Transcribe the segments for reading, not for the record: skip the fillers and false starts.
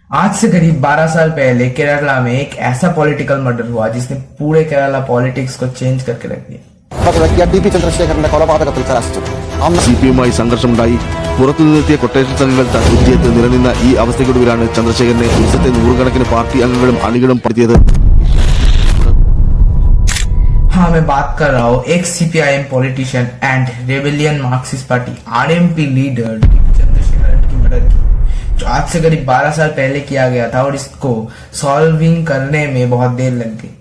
आज से करीब 12 साल पहले केरला में एक ऐसा पॉलिटिकल मर्डर हुआ जिसने पूरे केरला पॉलिटिक्स को चेंज करके रख दिया। ടി പി ചന്ദ്രശേഖരന്റെ കൊലപാതകത്തിൽ കലാശിച്ചു. അന്ന് സിപിഎമ്മുമായി സംഘർഷമുണ്ടായി പുറത്തുനിന്നെത്തിയ കൊട്ടേഷൻ സംഘങ്ങൾ തൂറ്റിയെത്ത് നിലനിന്ന ഈ അവസ്ഥയ്ക്കൊടുവിലാണ് ചന്ദ്രശേഖരനെ ദിവസത്തെ നൂറുകണക്കിന് പാർട്ടി അംഗങ്ങളും അണികളും പറ്റിയത്. हाँ, मैं बात कर रहा हूँ एक CPIM politician and rebellion Marxist party RMP leader Chandrasekaran की मर्डर की, जो आज से करीब 12 साल पहले किया गया था और इसको सॉल्विंग करने में बहुत देर लग गई।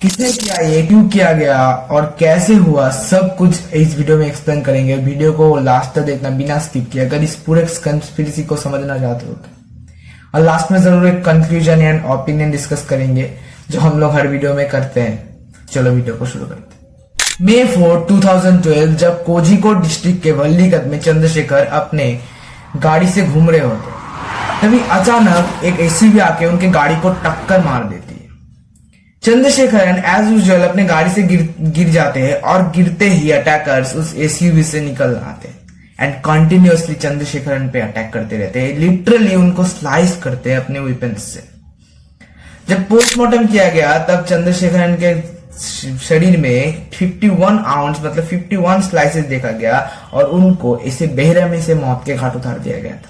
किसने किया, ये क्यों किया गया और कैसे हुआ, सब कुछ इस वीडियो में एक्सप्लेन करेंगे। वीडियो को लास्ट तक देखना बिना स्किप किए अगर इस पूरे कंस्पिरेसी को समझना चाहते हो। और लास्ट में जरूर एक कंक्लूजन एंड ओपिनियन डिस्कस करेंगे जो हम लोग हर वीडियो में करते हैं। चलो वीडियो को शुरू करते हैं। May 4, 2012 जब कोझिकोड डिस्ट्रिक्ट के वल्लीगत में चंद्रशेखर अपने गाड़ी से घूम रहे होते, तभी अचानक एक एसयूवी आके उनके गाड़ी को टक्कर मार देती है। चंद्रशेखरन एज यूजुअल अपने गाड़ी से गिर जाते हैं और गिरते ही अटैकर्स उस एसयूवी से निकल आते हैं एंड कंटिन्यूअसली चंद्रशेखरन पे अटैक करते रहते हैं, लिटरली उनको स्लाइस करते हैं अपने वेपन्स से। जब पोस्टमार्टम किया गया तब चंद्रशेखरन के शरीर में 51 आउंस मतलब 51 स्लाइसेस देखा गया और उनको इसे बेरहमी से मौत के घाट उतार दिया गया था,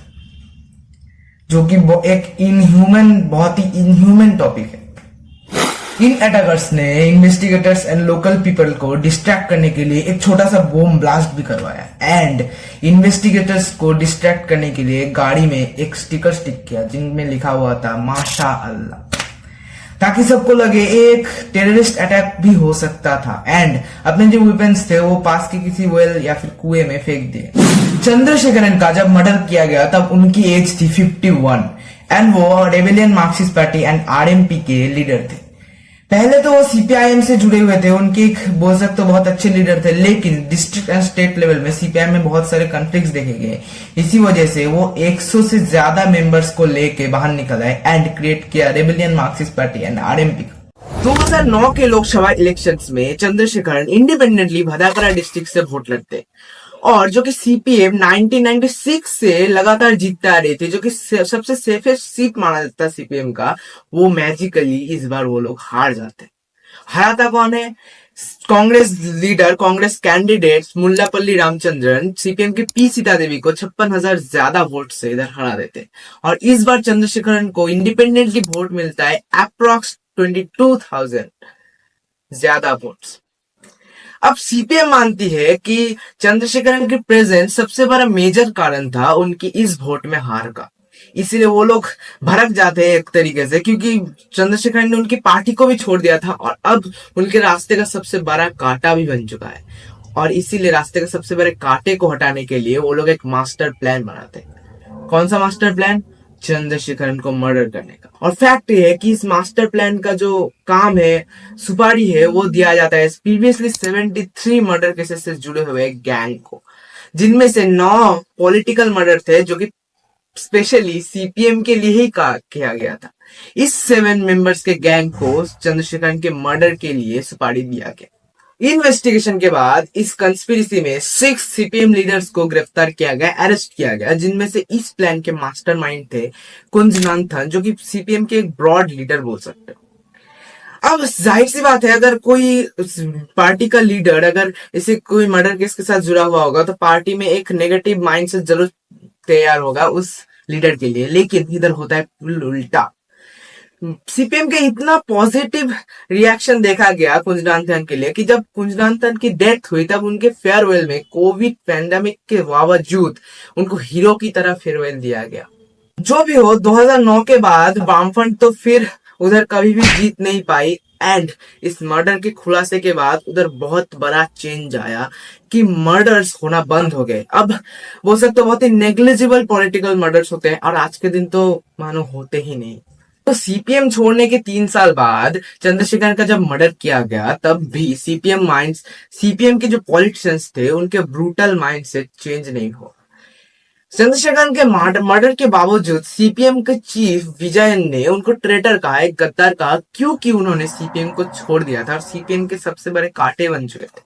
जो कि एक बहुत ही इनह्यूमन टॉपिक है। इन अटैकर्स ने इन्वेस्टिगेटर्स एंड लोकल पीपल को डिस्ट्रैक्ट करने के लिए एक छोटा सा बॉम्ब ब्लास्ट भी करवाया एंड इन्वेस्टिगेटर्स को डिस्ट्रैक्ट करने के लिए गाड़ी में एक स्टिकर स्टिक किया जिनमें लिखा हुआ था माशा अल्लाह, ताकि सबको लगे एक टेररिस्ट अटैक भी हो सकता था। एंड अपने जो वेपन्स थे वो पास के किसी वेल या फिर कुएं में फेंक दिए। चंद्रशेखरन का जब मर्डर किया गया तब उनकी एज थी 51 एंड वो rebellion Marxist party and RMP के लीडर थे। पहले तो वो सीपीआईएम से जुड़े हुए थे, उनके एक बोल सकते बहुत अच्छे लीडर थे, लेकिन डिस्ट्रिक्ट एंड स्टेट लेवल में सीपीआईएम में बहुत सारे कॉन्फ्लिक्ट्स देखे गए। इसी वजह से वो 100 से ज्यादा मेंबर्स को लेके बाहर निकल आए एंड क्रिएट किया rebellion Marxist party and RMP. 2009 के लोकसभा इलेक्शंस में चंद्रशेखरन इंडिपेंडेंटली भदाकरा डिस्ट्रिक्ट से वोट लड़ते और जो कि सीपीएम 1996 से लगातार जीतते आ रहे थे, जो कि सबसे सेफेस्ट सीट माना जाता है सीपीएम का, वो मैजिकली इस बार वो लोग हार जाते। हराता कौन है? Congress leader, Congress candidate Mullappally Ramachandran CPM की पी सीता देवी को 56,000 ज्यादा वोट से इधर हरा देते और इस बार चंद्रशेखरन को इंडिपेंडेंटली वोट मिलता है अप्रोक्स 22,000 ज्यादा वोट्स। अब सीपीएम मानती है कि चंद्रशेखरन की प्रेजेंस सबसे बड़ा मेजर कारण था उनकी इस वोट में हार का, इसीलिए वो लोग भड़क जाते हैं एक तरीके से, क्योंकि चंद्रशेखरन ने उनकी पार्टी को भी छोड़ दिया था और अब उनके रास्ते का सबसे बड़ा कांटा भी बन चुका है और इसीलिए रास्ते के सबसे बड़े कांटे को हटाने के लिए वो लोग एक मास्टर प्लान बनाते हैं। कौन सा मास्टर प्लान? चंद्रशेखरन को मर्डर करने का। और फैक्ट ये है कि इस मास्टर प्लान का जो काम है, सुपारी है, वो दिया जाता है प्रीवियसली 73 मर्डर केसेस से जुड़े हुए गैंग को, जिनमें से 9 पॉलिटिकल मर्डर थे जो कि स्पेशली सीपीएम के लिए ही किया गया था। इस 7 मेंबर्स के गैंग को चंद्रशेखरन के मर्डर के लिए सुपारी दिया गया। इन्वेस्टिगेशन के बाद इस कंस्पिरेसी में 6 सीपीएम लीडर्स को गिरफ्तार किया गया, अरेस्ट किया गया, जिनमें से इस प्लान के मास्टरमाइंड थे कुंजनाथन, जो कि सीपीएम के एक ब्रॉड लीडर बोल सकते हो। अब जाहिर सी बात है, अगर कोई पार्टी का लीडर अगर इसे कोई मर्डर केस के साथ जुड़ा हुआ होगा तो पार्टी में एक नेगेटिव माइंडसेट जरूर तैयार होगा उस लीडर के लिए, लेकिन इधर होता है उल्टा। सीपीएम के इतना पॉजिटिव रिएक्शन देखा गया कुंजनाथन के लिए कि जब कुंजनाथन की डेथ हुई तब उनके फेयरवेल में कोविड पैंडेमिक के बावजूद उनको हीरो की तरह फेयरवेल दिया गया। जो भी हो, 2009 के बाद वामफ्रंट तो फिर उधर कभी भी जीत नहीं पाई एंड इस मर्डर के खुलासे के बाद उधर बहुत बड़ा चेंज आया कि मर्डर्स होना बंद हो गए। अब वो सब तो बहुत ही नेग्लिजिबल पॉलिटिकल मर्डर्स होते हैं और आज के दिन तो मानो होते ही नहीं। तो सीपीएम छोड़ने के 3 साल बाद चंद्रशेखर का जब मर्डर किया गया तब भी सीपीएम के जो पॉलिटिशियंस थे उनके ब्रूटल माइंड से चेंज नहीं हुआ। चंद्रशेखर के मर्डर के बावजूद सीपीएम के चीफ विजयन ने उनको ट्रेटर कहा, एक गद्दार कहा, क्योंकि उन्होंने सीपीएम को छोड़ दिया था और सीपीएम के सबसे बड़े कांटे बन चुके थे।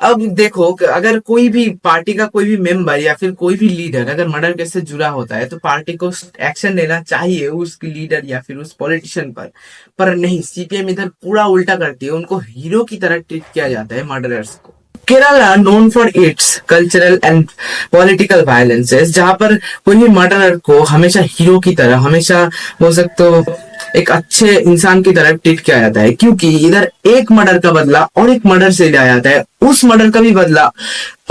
अब देखो कि अगर कोई भी पार्टी का कोई भी मेंबर या फिर कोई भी लीडर अगर मर्डर केस से जुड़ा होता है तो पार्टी को एक्शन लेना चाहिए उस लीडर या फिर उस पॉलिटिशियन पर नहीं, सीपीएम इधर पूरा उल्टा करती है, उनको हीरो की तरह ट्रीट किया जाता है मर्डरर्स को। Kerala known for its cultural and political violences, जहां पर कोई भी मर्डरर को हमेशा हीरो की तरह, हमेशा बोल सकते हो एक अच्छे इंसान की तरह ट्रीट किया जाता है, क्योंकि इधर एक मर्डर का बदला और एक मर्डर से लिया जाता है, उस मर्डर का भी बदला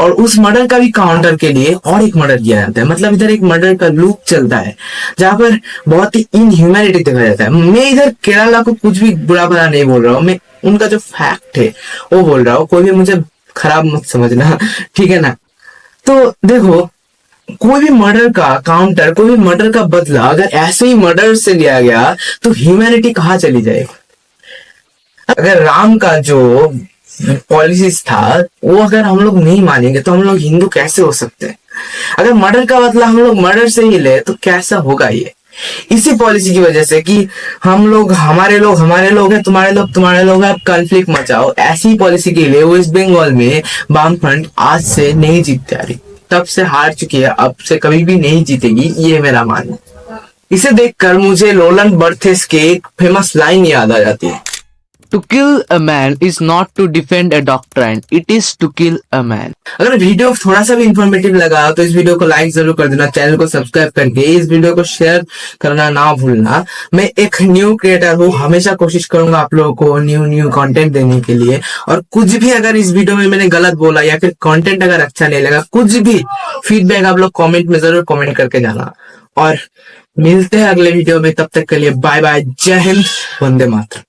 और उस मर्डर का भी काउंटर के लिए और एक मर्डर किया जाता है। मतलब इधर एक मर्डर का लूप चलता है जहां पर बहुत ही इनह्यूमैनिटी देखा जाता है। मैं इधर केरला को कुछ भी बुरा भला नहीं बोल रहा हूँ, मैं उनका जो फैक्ट है वो बोल रहा हूँ, कोई भी मुझे खराब मत समझना, ठीक है ना। तो देखो, कोई भी मर्डर का काउंटर, कोई भी मर्डर का बदला अगर ऐसे ही मर्डर से लिया गया तो ह्यूमैनिटी कहाँ चली जाएगी। अगर राम का जो पॉलिसीज था वो अगर हम लोग नहीं मानेंगे तो हम लोग हिंदू कैसे हो सकते हैं। अगर मर्डर का बदला हम लोग मर्डर से ही ले तो कैसा होगा ये। इसी पॉलिसी की वजह से कि हम लोग हमारे लोग हैं, तुम्हारे लोग हैं, कॉन्फ्लिक्ट मचाओ, ऐसी पॉलिसी के लिए वेस्ट बंगाल में वामफ्रंट आज से नहीं जीतती आ रही, तब से हार चुकी है, अब से कभी भी नहीं जीतेगी, ये मेरा मानना। इसे देखकर मुझे रोलैंड बर्थेस के एक फेमस लाइन याद आ जाती है, To kill a man is not to defend a doctrine, it is to kill a man. अगर वीडियो थोड़ा सा भी इंफॉर्मेटिव लगा तो इस वीडियो को लाइक जरूर कर देना, चैनल को सब्सक्राइब करके इस वीडियो को शेयर करना ना भूलना। मैं एक न्यू क्रिएटर हूँ, हमेशा कोशिश करूंगा आप लोगों को न्यू कंटेंट देने के लिए, और कुछ भी अगर इस वीडियो में मैंने गलत बोला या फिर कंटेंट अगर अच्छा नहीं लगा, कुछ भी फीडबैक आप लोग कमेंट में जरूर कमेंट करके जाना। और मिलते हैं अगले वीडियो में, तब तक के लिए बाय बाय, जय हिंद, वंदे मातरम।